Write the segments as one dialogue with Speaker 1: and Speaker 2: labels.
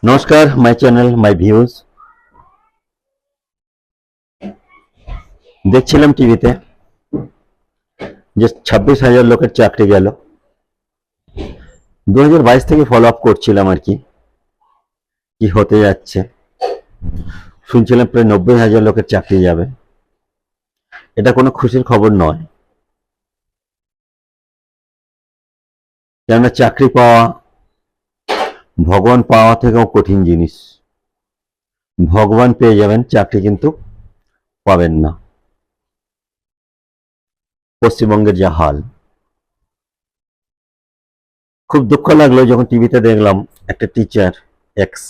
Speaker 1: নমস্কার, my channel my views. দেখছিলাম টিভিতে যে 26,000 লোকের চাকরি গেল। 2022 থেকে ফলো আপ করছিলাম আর কি কি হতে যাচ্ছে। শুনছিলাম প্রায় 90,000 লোকের চাকরি যাবে। এটা কোনো খুশির খবর নয়, কেননা চাকরি পাওয়া ভগবান পাওয়া থেকেও কঠিন জিনিস। ভগবান পেয়ে যাবেন, চাকরি কিন্তু পাবেন না। পশ্চিমবঙ্গের যা হাল, খুব দুঃখ লাগলো যখন টিভিতে দেখলাম একটা টিচার এক্স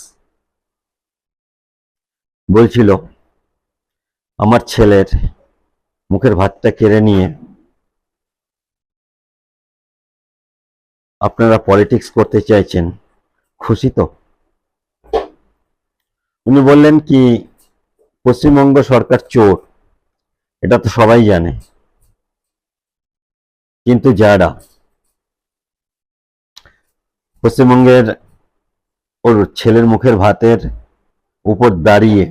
Speaker 1: বলছিল আমার ছেলের মুখের ভাতটা কেড়ে নিয়ে আপনারা পলিটিক্স করতে চাইছেন, খুশি তো? উনি বললেন কি, পশ্চিমবঙ্গ সরকার চোর, এটা তো সবাই জানে, কিন্তু যারা পশ্চিমবঙ্গের ওর ছেলের মুখের ভাতের উপর দাঁড়িয়ে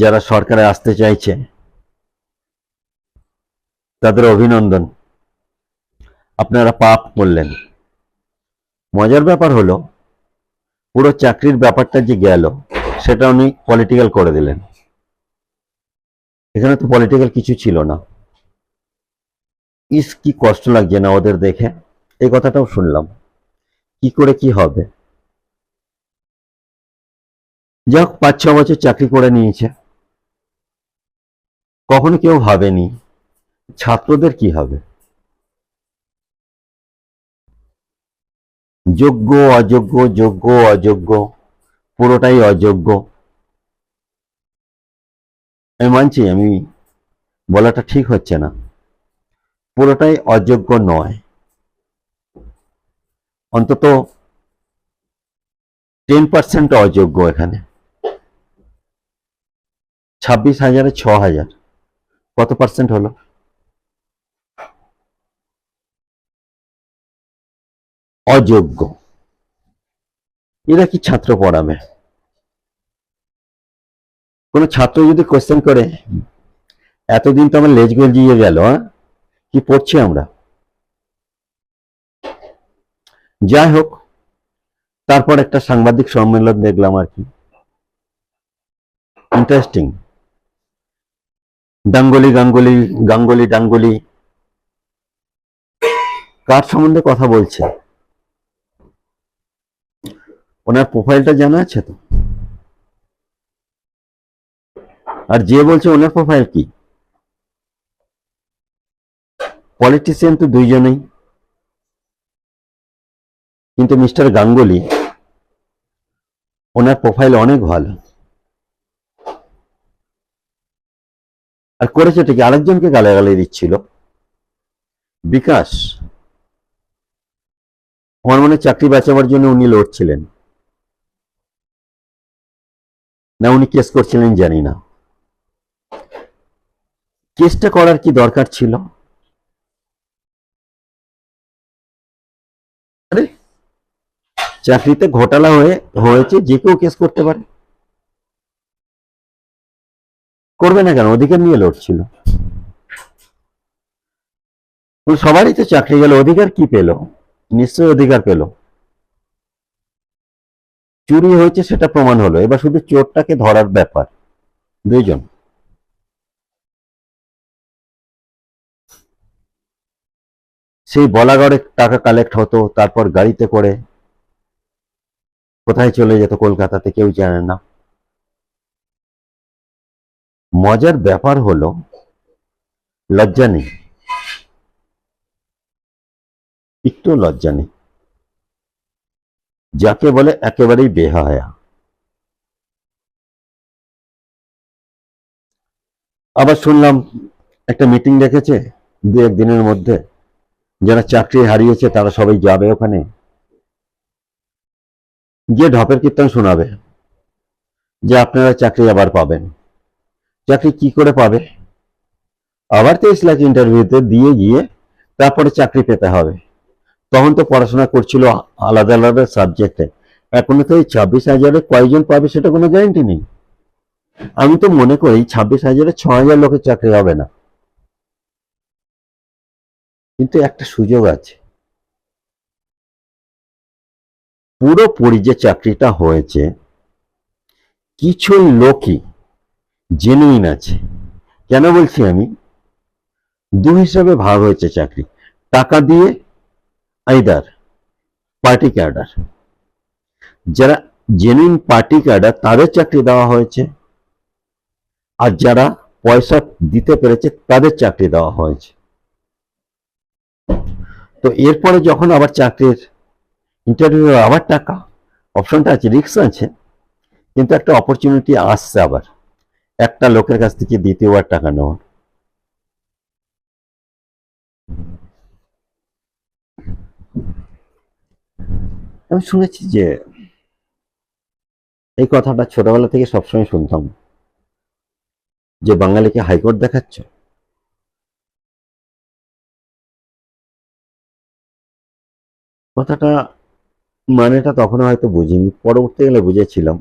Speaker 1: যারা সরকারে আসতে চাইছে তাদের অভিনন্দন, আপনারা পাপ করলেন। মজার ব্যাপার হলো পুরো চাকরির ব্যাপারটা যে গেল সেটা উনি পলিটিক্যাল করে দিলেন। এখানে তো পলিটিক্যাল কিছু ছিল না। কি কষ্ট লাগছে না ওদের দেখে? এই কথাটাও শুনলাম, কি করে কি হবে। যাক, 5-6 বছর চাকরি করে নিয়েছে, কখনো কেউ ভাবেনি ছাত্রদের কি হবে। যোগ্য অযোগ্য, যোগ্য অযোগ্য, পুরোটাই অযোগ্য। আমি মানছি, আমি বলাটা ঠিক হচ্ছে না, পুরোটাই অযোগ্য নয়, অন্তত 10% অযোগ্য। এখানে 26,000-এ 6,000, কত পার্সেন্ট হলো? অযোগ্য। এরা কি ছাত্র পড়াবে? কোন ছাত্র যদি কোশ্চেন করে, এতদিন তো আমার লেজ গজিয়ে গেল, কি পড়ছি আমরা? যাই হোক, তারপর একটা সাংবাদিক সম্মেলন দেখলাম আর কি, ইন্টারেস্টিং। গাঙ্গুলি গাঙ্গুলি গাঙ্গুলি ডাঙ্গুলি কার সম্বন্ধে কথা বলছে? ওনার প্রোফাইলটা জানা আছে তো? আর যে বলছে ওনার প্রোফাইল কি? পলিটিশিয়ান তো দুইজনেই, কিন্তু মিস্টার গাঙ্গুলি, ওনার প্রোফাইল অনেক ভালো। আর করেছে ঠিক আরেকজনকে গালাগালি দিচ্ছিল, বিকাশ। আমার মনে চাকরি বাঁচাবার জন্য উনি লড়ছিলেন, না উনি কেস করছিলেন জানি না। কেসটা করার কি দরকার ছিল? আরে চাকরিতে ঘোটালা হয়েছে, যে কেউ কেস করতে পারে, করবে না কেন? অধিকার নিয়ে লড়ছিল। সবারই তো চাকরি গেল, অধিকার কি পেল? নিশ্চয়ই অধিকার পেল। চুরি হয়েছে সেটা প্রমাণ হলো, এবার শুধু চোরটাকে ধরার ব্যাপার। দুইজন সেই বলাগড়ে টাকা কালেক্ট হতো, তারপর গাড়িতে করে কোথায় চলে যেত কলকাতাতে কেউ জানে না। মজার ব্যাপার হলো লজ্জা নেই, একটু লজ্জা নেই, যাকে বলে একেবারেই বেহায়া। আবার শুনলাম একটা মিটিং রেখেছে 2-1 দিনের মধ্যে, যারা চাকরি হারিয়েছে তারা সবাই যাবে ওখানে, গিয়ে ঢপের কীর্তন শোনাবে যে আপনারা চাকরি আবার পাবেন। চাকরি কি করে পাবে? আবার 23 লাখ ইন্টারভিউতে দিয়ে গিয়ে তারপরে চাকরি পেতে হবে। তখন তো পড়াশোনা করছিল আলাদা আলাদা সাবজেক্টে, এখনো তো এই 26,000-এ কয়জন পাবে সেটা কোনো গ্যারান্টি নেই। আমি তো মনে করি 26,000-এ 6,000 লোকের চাকরি হবে না, কিন্তু একটা সুযোগ আছে। পুরোপুরি যে চাকরিটা হয়েছে, কিছু লোকই জেনুইন আছে। কেন বলছি আমি? দু হিসাবে ভাগ হয়েছে চাকরি। টাকা দিয়ে আইদার পার্টি ক্যাডার, যারা জেনুইন পার্টি ক্যাডার তাদের চাকরি দেওয়া হয়েছে, আর যারা পয়সা দিতে পেরেছে তাদের চাকরি দেওয়া হয়েছে। তো এরপরে যখন আবার চাকরির ইন্টারভিউ, আবার টাকা, অপশনটা আছে, রিস্ক আছে, কিন্তু একটা অপরচুনিটি আসছে আবার একটা লোকের কাছ থেকে দ্বিতীয়বার টাকা নেওয়ার। আমি শুনেছি যে এই কথাটা ছোটবেলা থেকে সবসময় শুনতাম, যে বাঙালিকে হাইকোর্ট দেখাচ্ছ। কথাটা মানেটা তখন হয়তো বুঝিনি, পরবর্তীকালে বুঝেছিলাম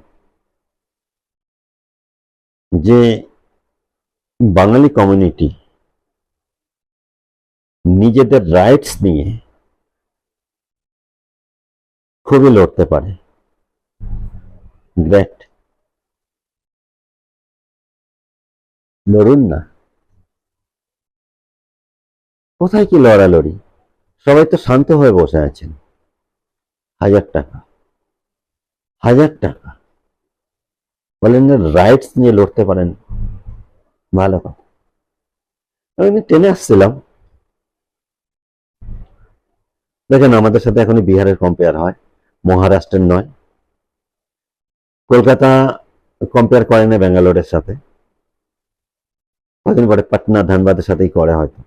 Speaker 1: যে বাঙালি কমিউনিটি নিজেদের রাইটস নিয়ে খুবই লড়তে পারে। গ্রেট, লড়ুন না। কোথায় কি লড়ালড়ি? সবাই তো শান্ত হয়ে বসে আছেন। 1,000 টাকা, 1,000 টাকা বলেন না, রাইটস নিয়ে লড়তে পারেন, ভালো কথা। আমি টেনে আসছিলাম, দেখেন আমাদের সাথে এখন বিহারের কম্পেয়ার হয়, মহারাষ্ট্রের নয়। কলকাতা কম্পেয়ার করে না ব্যাঙ্গালোরের সাথে, কদিন পরে পাটনা ধানবাদের সাথেই করে হয়তো।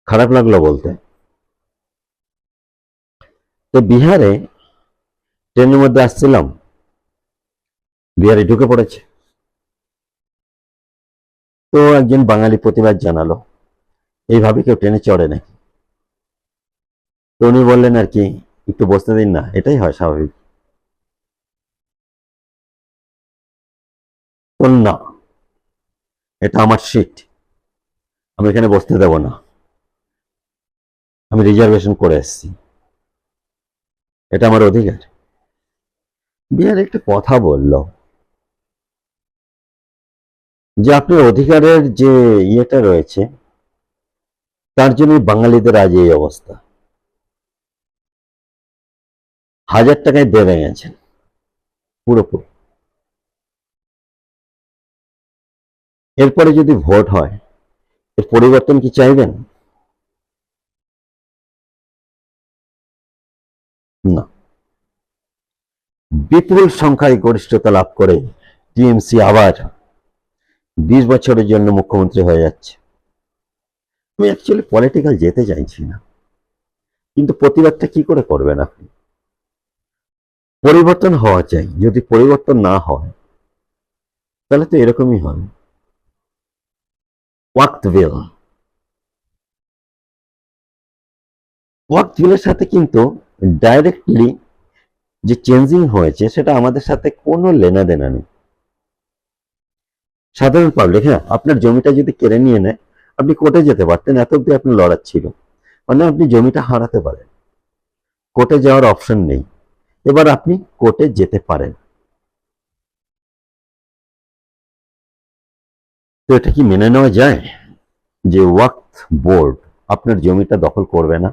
Speaker 1: খারাপ লাগলো বলতে। তো বিহারে ট্রেনের মধ্যে আসছিলাম, বিহারে ঢুকে পড়েছে। তো একজন বাঙালি প্রতিবাদ জানালো, এইভাবে কেউ ট্রেনে চড়ে নাকি? তো উনি বললেন আর কি, একটু বসতে দিন না, এটাই হয় স্বাভাবিক। তো না, এটা আমার সিট, আমি এখানে বসতে দেব না, আমি রিজার্ভেশন করে এসেছি, এটা আমার অধিকার। বিহারে একটা কথা বলল যে আপনার অধিকারের যে ইয়েটা রয়েছে, তার জন্য বাঙালিদের আজ এই অবস্থা। 1,000 টাকায় দেবে গেছেন পুরোপুরি। এরপরে যদি ভোট হয়, এর পরিবর্তন কি চাইবেন? না। বিপুল সংখ্যায় গরিষ্ঠতা লাভ করে টিএমসি আবার 20 বছরের জন্য মুখ্যমন্ত্রী হয়ে যাচ্ছে। আমি অ্যাকচুয়ালি পলিটিক্যাল যেতে চাইছি না, কিন্তু প্রতিবাদটা কি করে করবেন আপনি? পরিবর্তন হওয়া চাই, যদি পরিবর্তন না হয় তাহলে তো এরকমই হয়। ওয়াক্ত বিল, ওয়াক্ত বিলের সাথে কিন্তু ডাইরেক্টলি যে চেঞ্জিং হয়েছে সেটা আমাদের সাথে কোনো লেনা দেনা নেই। সাধারণ পাবলিক, হ্যাঁ, আপনার জমিটা যদি কেড়ে নিয়ে নেয়, আপনি কোর্টে যেতে পারতেন, এত অব্দি আপনি লড়ার ছিল, মানে আপনি জমিটা হারাতে পারেন, কোর্টে যাওয়ার অপশন নেই, এবার আপনি কোর্টে যেতে পারেন। তো এটা কি মেনে নেওয়া যায় যে ওয়াক্ফ বোর্ড আপনার জমিটা দখল করবে না?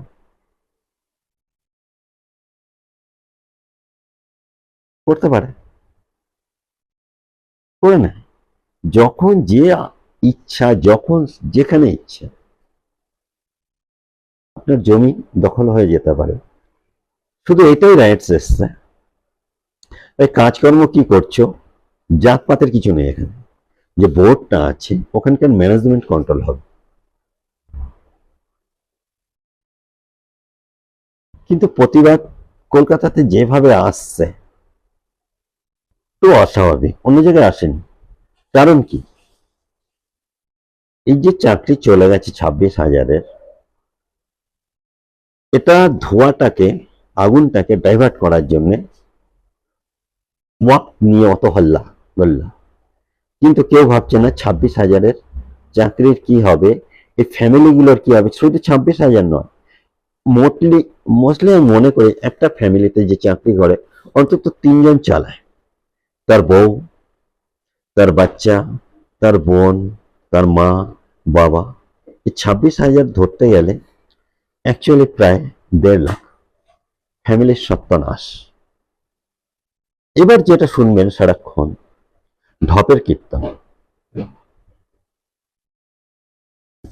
Speaker 1: করতে পারে, করে না, যখন যে ইচ্ছা, যখন যেখানে ইচ্ছা আপনার জমি দখল হয়ে যেতে পারে। শুধু এটাই রাইটস এসছে। এই কাজকর্ম কি করছো, জাতপাতের কিছু নেই এখানে। যে বোর্ডটা আছে ওখানকার ম্যানেজমেন্ট কন্ট্রোল হবে। কিন্তু প্রতিবাদ কলকাতাতে যেভাবে আসছে তো অস্বাভাবিক, অন্য জায়গায় আসেনি। কারণ কি? এই যে চাকরি চলে গেছে 26,000-এর, এটা ধোঁয়াটাকে আগুনটাকে ডাইভার্ট করার জন্য মত নিয়ে অত হল্লা বললা, কিন্তু কেউ ভাবছে না 26,000-এর চাকরির কি হবে, এই ফ্যামিলিগুলোর কি হবে। শুধু 26,000 নয়, মোস্টলি আমি মনে করি একটা ফ্যামিলিতে যে চাকরি করে অন্তত 3জন চালায়, তার বউ, তার বাচ্চা, তার বোন, তার মা, বাবা। এই 26,000 ধরতে গেলে অ্যাকচুয়ালি প্রায় 1.5 লাখ ফ্যামিলির সর্বনাশ। এবার যেটা শুনবেন সারাক্ষণ ঢপের কীর্তন।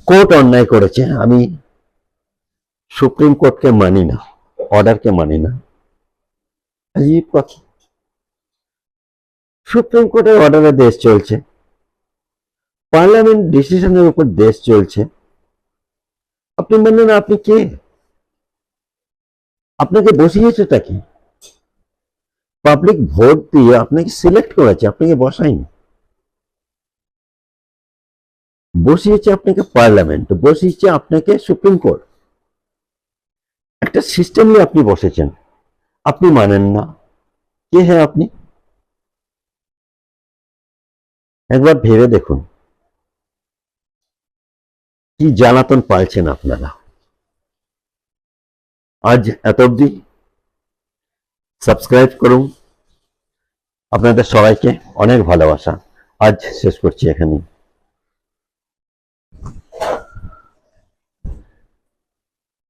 Speaker 1: কোর্ট অন্যায় করেছে, আমি সুপ্রিম কোর্টকে মানি না, অর্ডারকে মানি না। আজীব কথা, সুপ্রিম কোর্টের অর্ডারে দেশ চলছে, পার্লামেন্ট ডিসিশনের উপর দেশ চলছে। আপনি মানেন না, আপনি কে? আপনাকে বসিয়েছেটা কি? পাবলিক ভোট দিয়ে আপনাকে সিলেক্ট করেছে, আপনাকে বসায়নি। বসিয়েছে আপনাকে পার্লামেন্ট, বসিয়েছে আপনাকে সুপ্রিম কোর্ট। একটা সিস্টেম নিয়ে আপনি বসেছেন, আপনি মানেন না। কে হ্যাঁ আপনি? একবার ভেবে দেখুন কি জ্বালাতন পাইছেন আপনারা। আজ এত অবধি সাবস্ক্রাইব করুন। আপনাদের সবাইকে অনেক ভালোবাসা। আজ শেষ করছি এখানেই।